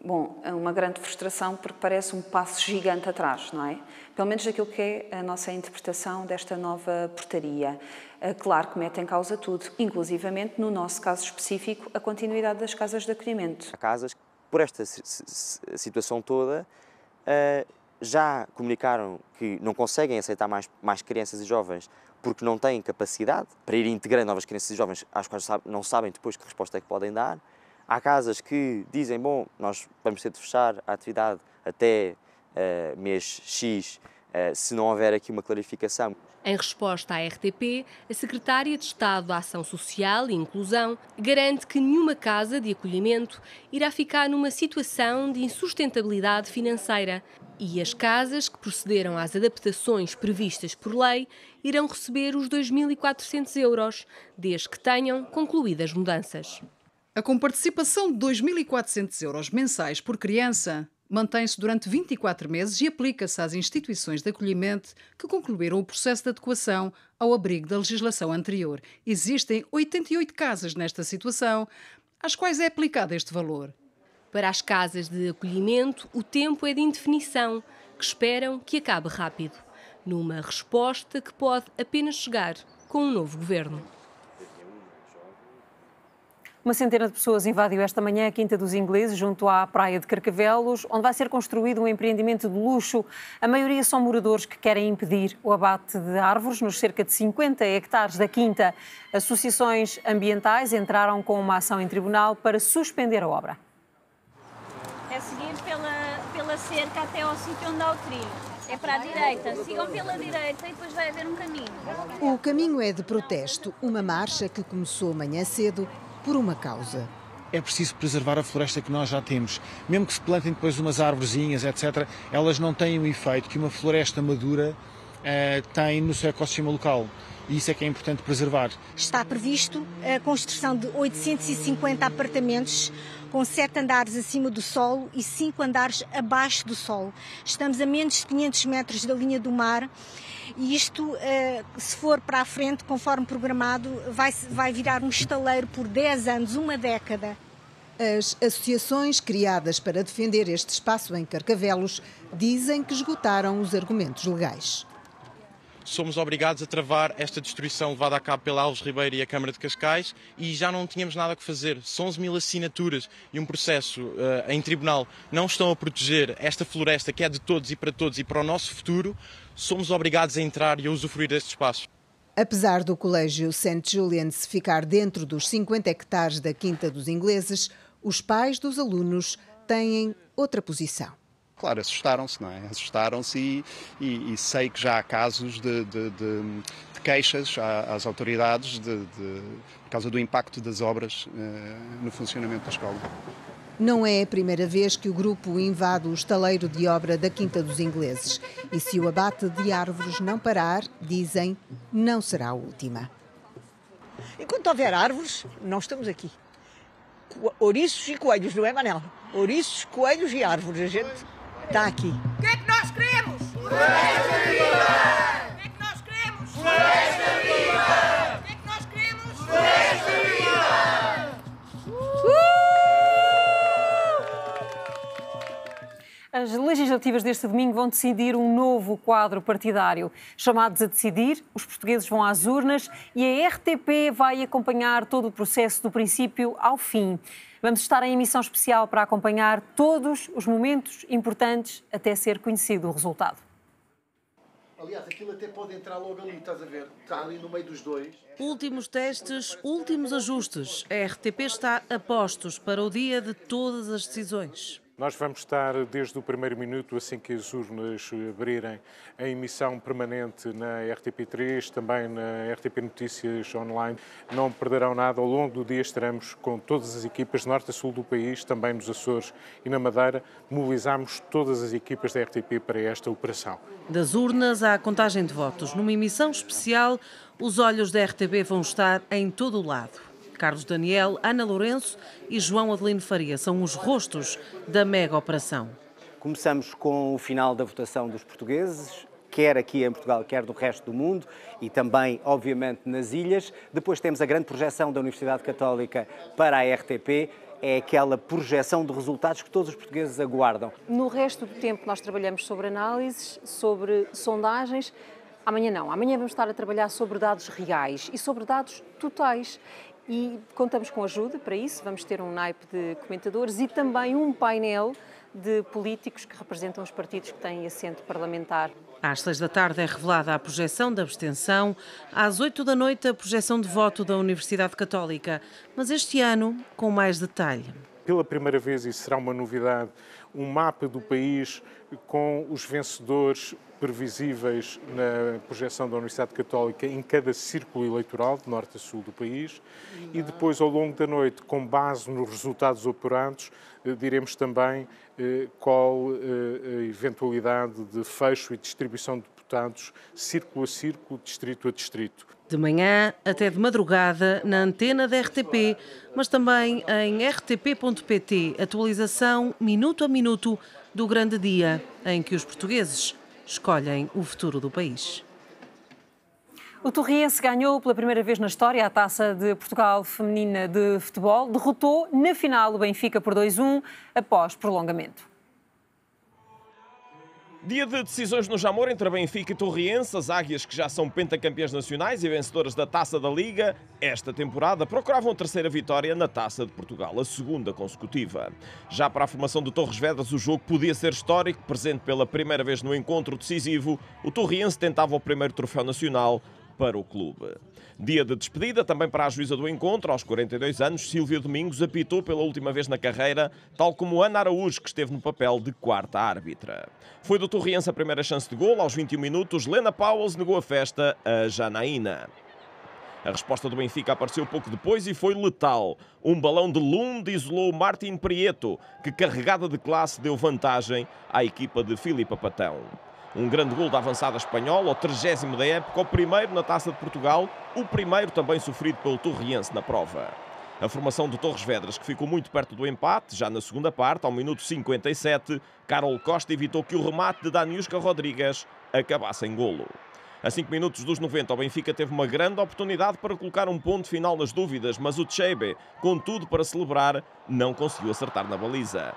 uma grande frustração, porque parece um passo gigante atrás, não é? Pelo menos daquilo que é a nossa interpretação desta nova portaria. Claro que mete em causa tudo, inclusivamente, no nosso caso específico, a continuidade das casas de acolhimento. Há casas que, por esta situação toda, já comunicaram que não conseguem aceitar mais crianças e jovens porque não têm capacidade para ir integrando novas crianças e jovens às quais não sabem depois que resposta é que podem dar. Há casas que dizem, nós vamos ter de fechar a atividade até mês X, se não houver aqui uma clarificação. Em resposta à RTP, a Secretária de Estado da Ação Social e Inclusão garante que nenhuma casa de acolhimento irá ficar numa situação de insustentabilidade financeira e as casas que procederam às adaptações previstas por lei irão receber os 2.400 €, desde que tenham concluído as mudanças. A comparticipação de 2.400 € mensais por criança mantém-se durante 24 meses e aplica-se às instituições de acolhimento que concluíram o processo de adequação ao abrigo da legislação anterior. Existem 88 casas nesta situação, às quais é aplicado este valor. Para as casas de acolhimento, o tempo é de indefinição, que esperam que acabe rápido, numa resposta que pode apenas chegar com um novo governo. Uma centena de pessoas invadiu esta manhã a Quinta dos Ingleses, junto à praia de Carcavelos, onde vai ser construído um empreendimento de luxo. A maioria são moradores que querem impedir o abate de árvores nos cerca de 50 hectares da Quinta. Associações ambientais entraram com uma ação em tribunal para suspender a obra. É seguir pela cerca até ao sítio onde há o trilho. É para a direita. Sigam pela direita e depois vai haver um caminho. O caminho é de protesto, uma marcha que começou amanhã cedo por uma causa. É preciso preservar a floresta que nós já temos. Mesmo que se plantem depois umas arvorezinhas, etc., elas não têm o efeito que uma floresta madura tem no seu ecossistema local. E isso é que é importante preservar. Está previsto a construção de 850 apartamentos com 7 andares acima do solo e 5 andares abaixo do solo. Estamos a menos de 500 metros da linha do mar e isto, se for para a frente, conforme programado, vai virar um estaleiro por 10 anos, uma década. As associações criadas para defender este espaço em Carcavelos dizem que esgotaram os argumentos legais. Somos obrigados a travar esta destruição levada a cabo pela Alves Ribeiro e a Câmara de Cascais e já não tínhamos nada que fazer. São 11.000 assinaturas e um processo em tribunal não estão a proteger esta floresta que é de todos e para o nosso futuro. Somos obrigados a entrar e a usufruir deste espaço. Apesar do Colégio St. Julian's ficar dentro dos 50 hectares da Quinta dos Ingleses, os pais dos alunos têm outra posição. Claro, assustaram-se, não é? Assustaram-se e sei que já há casos de queixas às autoridades por causa do impacto das obras no funcionamento da escola. Não é a primeira vez que o grupo invade o estaleiro de obra da Quinta dos Ingleses. E se o abate de árvores não parar, dizem, não será a última. Enquanto houver árvores, nós estamos aqui. Ouriços e coelhos, não é, Manel? Ouriços, coelhos e árvores. A gente está aqui. O que é que nós queremos? Floresta viva! O que é que nós queremos? Floresta viva! O que é que nós queremos? Floresta viva! As legislativas deste domingo vão decidir um novo quadro partidário. Chamados a decidir, os portugueses vão às urnas e a RTP vai acompanhar todo o processo do princípio ao fim. Vamos estar em emissão especial para acompanhar todos os momentos importantes até ser conhecido o resultado. Aliás, aquilo até pode entrar logo ali, estás a ver? Está ali no meio dos dois. Últimos testes, últimos ajustes. A RTP está a postos para o dia de todas as decisões. Nós vamos estar desde o primeiro minuto, assim que as urnas abrirem, em emissão permanente na RTP3, também na RTP Notícias Online. Não perderão nada, ao longo do dia estaremos com todas as equipas de norte a sul do país, também nos Açores e na Madeira. Mobilizamos todas as equipas da RTP para esta operação. Das urnas à contagem de votos, numa emissão especial, os olhos da RTP vão estar em todo o lado. Carlos Daniel, Ana Lourenço e João Adelino Faria são os rostos da mega operação. Começamos com o final da votação dos portugueses, quer aqui em Portugal, quer do resto do mundo e também, obviamente, nas ilhas. Depois temos a grande projeção da Universidade Católica para a RTP, é aquela projeção de resultados que todos os portugueses aguardam. No resto do tempo nós trabalhamos sobre análises, sobre sondagens. Amanhã não, amanhã vamos estar a trabalhar sobre dados reais e sobre dados totais. E contamos com ajuda para isso, vamos ter um naipe de comentadores e também um painel de políticos que representam os partidos que têm assento parlamentar. Às 6 da tarde é revelada a projeção da abstenção, às 8 da noite a projeção de voto da Universidade Católica, mas este ano com mais detalhe. Pela primeira vez, e será uma novidade, um mapa do país com os vencedores previsíveis na projeção da Universidade Católica em cada círculo eleitoral, de norte a sul do país, e depois, ao longo da noite, com base nos resultados apurados, diremos também qual a eventualidade de fecho e distribuição de deputados, círculo a círculo, distrito a distrito. De manhã até de madrugada na antena da RTP, mas também em rtp.pt, atualização minuto a minuto do grande dia em que os portugueses escolhem o futuro do país. O Torriense ganhou pela primeira vez na história a Taça de Portugal Feminina de Futebol. Derrotou na final o Benfica por 2-1 após prolongamento. Dia de decisões no Jamor entre Benfica e Torriense, as águias que já são pentacampeãs nacionais e vencedoras da Taça da Liga, esta temporada procuravam a terceira vitória na Taça de Portugal, a segunda consecutiva. Já para a formação de Torres Vedras, o jogo podia ser histórico, presente pela primeira vez no encontro decisivo, o Torriense tentava o primeiro troféu nacional para o clube. Dia de despedida também para a juíza do encontro. Aos 42 anos, Sílvia Domingos apitou pela última vez na carreira, tal como Ana Araújo, que esteve no papel de quarta árbitra. Foi do Torriense a primeira chance de golo. Aos 21 minutos, Lena Pauwels negou a festa a Janaína. A resposta do Benfica apareceu pouco depois e foi letal. Um balão de Lund isolou Martin Prieto, que, carregada de classe, deu vantagem à equipa de Filipa Patão. Um grande gol da avançada espanhola, o 30º da época, o primeiro na Taça de Portugal, o primeiro também sofrido pelo Torriense na prova. A formação de Torres Vedras, que ficou muito perto do empate, já na segunda parte, ao minuto 57, Carol Costa evitou que o remate de Daniuska Rodrigues acabasse em golo. A 5 minutos dos 90, o Benfica teve uma grande oportunidade para colocar um ponto final nas dúvidas, mas o Tchebe, com tudo para celebrar, não conseguiu acertar na baliza.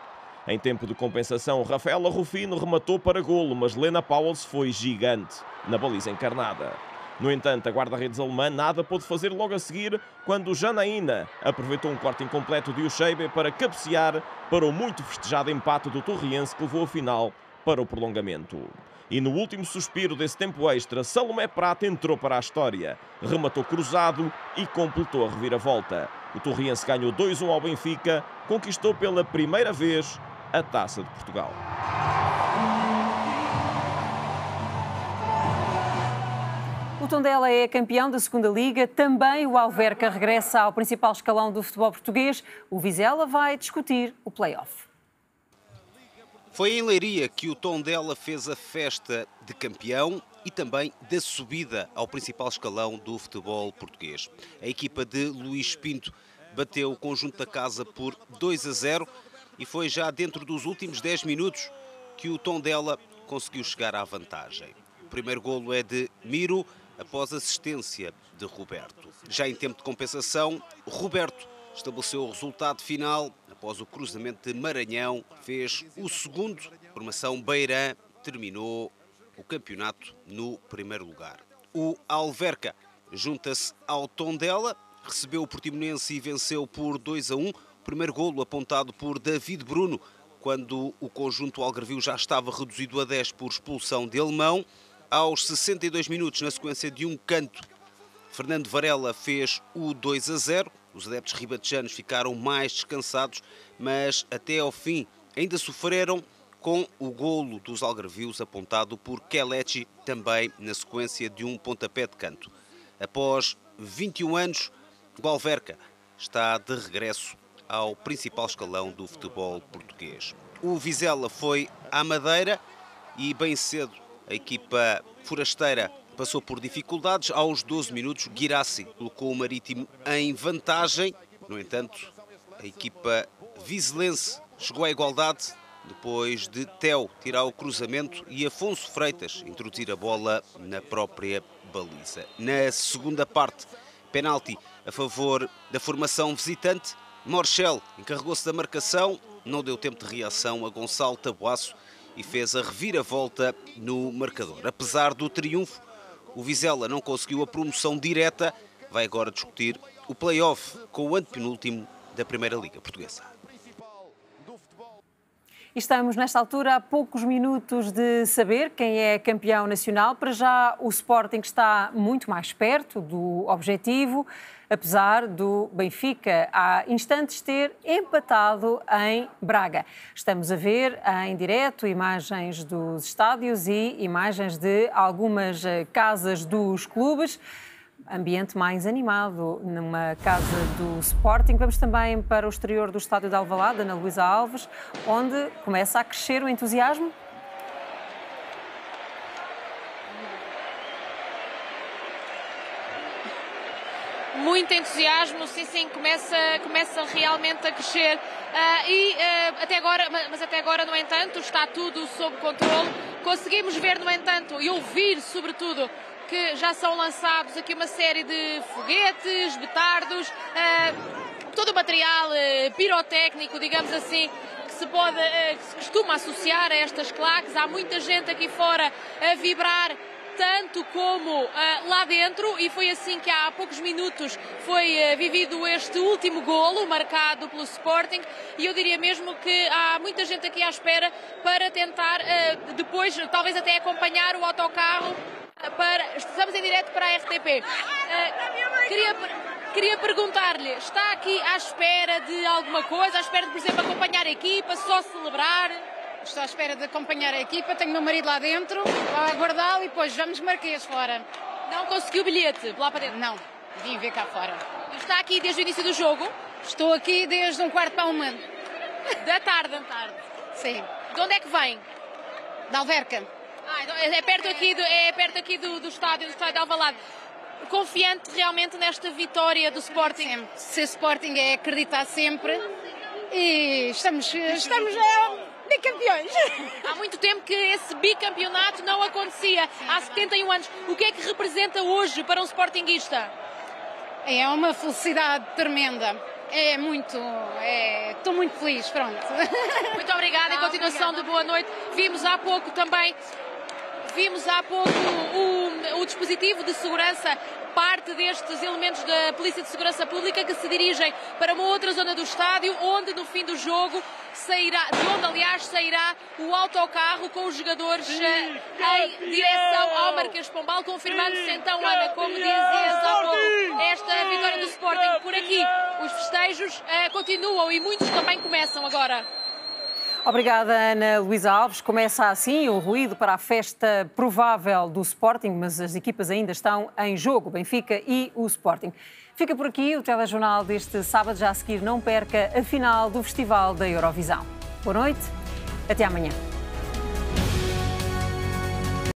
Em tempo de compensação, Rafaela Rufino rematou para golo, mas Lena Pauwels foi gigante na baliza encarnada. No entanto, a guarda-redes alemã nada pôde fazer logo a seguir, quando Janaína aproveitou um corte incompleto de Ucheibe para cabecear para o muito festejado empate do Torriense, que levou a final para o prolongamento. E no último suspiro desse tempo extra, Salomé Prata entrou para a história. Rematou cruzado e completou a reviravolta. O Torriense ganhou 2-1 ao Benfica, conquistou pela primeira vez a Taça de Portugal. O Tondela é campeão da segunda Liga. Também o Alverca regressa ao principal escalão do futebol português. O Vizela vai discutir o play-off. Foi em Leiria que o Tondela fez a festa de campeão e também da subida ao principal escalão do futebol português. A equipa de Luís Pinto bateu o conjunto da casa por 2-0 e foi já dentro dos últimos 10 minutos que o Tondela conseguiu chegar à vantagem. O primeiro golo é de Miro, após assistência de Roberto. Já em tempo de compensação, Roberto estabeleceu o resultado final. Após o cruzamento de Maranhão, fez o segundo. A formação Beirã terminou o campeonato no primeiro lugar. O Alverca junta-se ao Tondela, recebeu o Portimonense e venceu por 2-1. O primeiro golo apontado por David Bruno, quando o conjunto algarvio já estava reduzido a 10 por expulsão de Alemão. Aos 62 minutos, na sequência de um canto, Fernando Varela fez o 2-0. Os adeptos ribatejanos ficaram mais descansados, mas até ao fim ainda sofreram com o golo dos algarvios apontado por Kelechi, também na sequência de um pontapé de canto. Após 21 anos, o Alverca está de regresso ao principal escalão do futebol português. O Vizela foi à Madeira e bem cedo a equipa forasteira passou por dificuldades. Aos 12 minutos, Guirassi colocou o Marítimo em vantagem. No entanto, a equipa vizelense chegou à igualdade depois de Theo tirar o cruzamento e Afonso Freitas introduzir a bola na própria baliza. Na segunda parte, penalti a favor da formação visitante. Morchel encarregou-se da marcação, não deu tempo de reação a Gonçalo Tabuaço e fez a reviravolta no marcador. Apesar do triunfo, o Vizela não conseguiu a promoção direta. Vai agora discutir o play-off com o antepenúltimo da Primeira Liga Portuguesa. Estamos, nesta altura, a poucos minutos de saber quem é campeão nacional. Para já, o Sporting está muito mais perto do objetivo, apesar do Benfica, há instantes, ter empatado em Braga. Estamos a ver em direto imagens dos estádios e imagens de algumas casas dos clubes. Ambiente mais animado numa casa do Sporting. Vamos também para o exterior do estádio de Alvalade, na Luísa Alves, onde começa a crescer o entusiasmo. Muito entusiasmo, sim, começa realmente a crescer. Mas até agora, no entanto, está tudo sob controle. Conseguimos ver, no entanto, e ouvir, sobretudo, que já são lançados aqui uma série de foguetes, petardos, todo o material pirotécnico, digamos assim, que se costuma associar a estas claques. Há muita gente aqui fora a vibrar, tanto como lá dentro, e foi assim que há poucos minutos foi vivido este último golo marcado pelo Sporting, e eu diria mesmo que há muita gente aqui à espera para tentar depois, talvez até acompanhar o autocarro. Estamos em direto para a RTP. Queria perguntar-lhe, está aqui à espera de alguma coisa? À espera de, por exemplo, acompanhar a equipa, só celebrar? Estou à espera de acompanhar a equipa, tenho o meu marido lá dentro, a aguardá-lo e depois vamos Marquês fora. Não conseguiu bilhete lá para dentro? Não, vim ver cá fora. E está aqui desde o início do jogo? Estou aqui desde 1:15 da tarde. Sim. De onde é que vem? Da Alverca. É perto aqui do estádio de Alvalade. Confiante realmente nesta vitória do Sporting? Sempre. Ser Sporting é acreditar sempre e estamos bicampeões. Há muito tempo que esse bicampeonato não acontecia, há 71 anos. O que é que representa hoje para um sportinguista? É uma felicidade tremenda. Estou muito feliz, pronto. Muito obrigada e continuação de boa noite. Vimos há pouco o dispositivo de segurança, parte destes elementos da Polícia de Segurança Pública, que se dirigem para uma outra zona do estádio, onde no fim do jogo sairá o autocarro com os jogadores em direção ao Marquês de Pombal, confirmando-se então, Ana, como dizias há pouco, esta vitória do Sporting. Por aqui os festejos continuam e muitos também começam agora. Obrigada, Ana Luísa Alves. Começa assim o ruído para a festa provável do Sporting, mas as equipas ainda estão em jogo, Benfica e o Sporting. Fica por aqui o telejornal deste sábado. Já a seguir, não perca a final do Festival da Eurovisão. Boa noite, até amanhã.